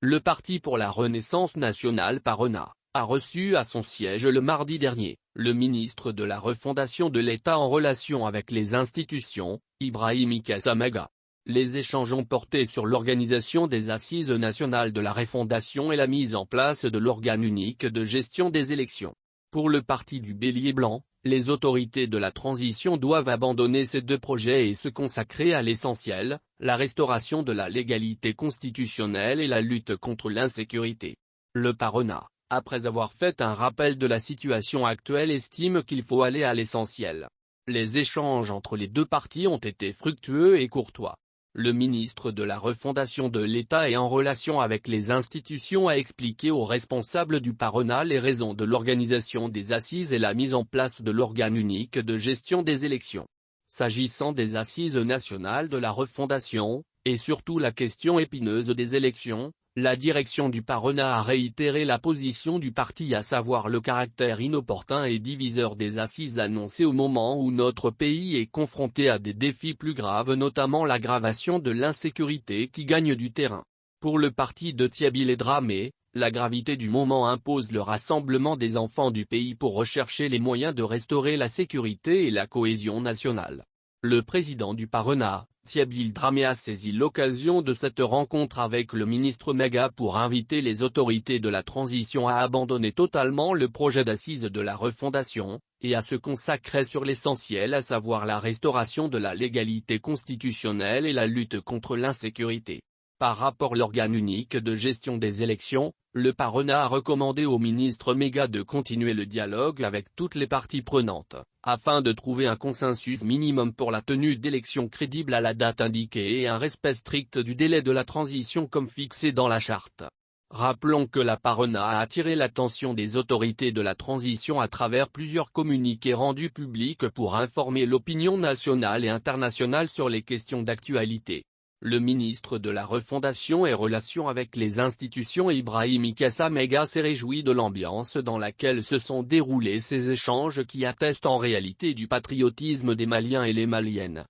Le Parti pour la Renaissance nationale PARENA a reçu à son siège le mardi dernier, le ministre de la Refondation de l'État en relation avec les institutions, Ibrahim Kasamaga. Les échanges ont porté sur l'organisation des Assises nationales de la Refondation et la mise en place de l'organe unique de gestion des élections. Pour le parti du Bélier blanc, les autorités de la transition doivent abandonner ces deux projets et se consacrer à l'essentiel, la restauration de la légalité constitutionnelle et la lutte contre l'insécurité. Le PARENA, après avoir fait un rappel de la situation actuelle, estime qu'il faut aller à l'essentiel. Les échanges entre les deux partis ont été fructueux et courtois. Le ministre de la Refondation de l'État et en relation avec les institutions a expliqué aux responsables du PARENA les raisons de l'organisation des assises et la mise en place de l'organe unique de gestion des élections. S'agissant des assises nationales de la refondation, et surtout la question épineuse des élections, la direction du PARENA a réitéré la position du parti, à savoir le caractère inopportun et diviseur des assises annoncées au moment où notre pays est confronté à des défis plus graves, notamment l'aggravation de l'insécurité qui gagne du terrain. Pour le parti de Théophile Dramé, la gravité du moment impose le rassemblement des enfants du pays pour rechercher les moyens de restaurer la sécurité et la cohésion nationale. Le président du PARENA, Théophile Dramé, a saisi l'occasion de cette rencontre avec le ministre Maga pour inviter les autorités de la transition à abandonner totalement le projet d'assises de la refondation, et à se consacrer sur l'essentiel, à savoir la restauration de la légalité constitutionnelle et la lutte contre l'insécurité. Par rapport à l'organe unique de gestion des élections, le PARENA a recommandé au ministre Maga de continuer le dialogue avec toutes les parties prenantes, afin de trouver un consensus minimum pour la tenue d'élections crédibles à la date indiquée et un respect strict du délai de la transition comme fixé dans la charte. Rappelons que la PARENA a attiré l'attention des autorités de la transition à travers plusieurs communiqués rendus publics pour informer l'opinion nationale et internationale sur les questions d'actualité. Le ministre de la Refondation et relations avec les institutions, Ibrahim Kasamaga, s'est réjoui de l'ambiance dans laquelle se sont déroulés ces échanges qui attestent en réalité du patriotisme des Maliens et les Maliennes.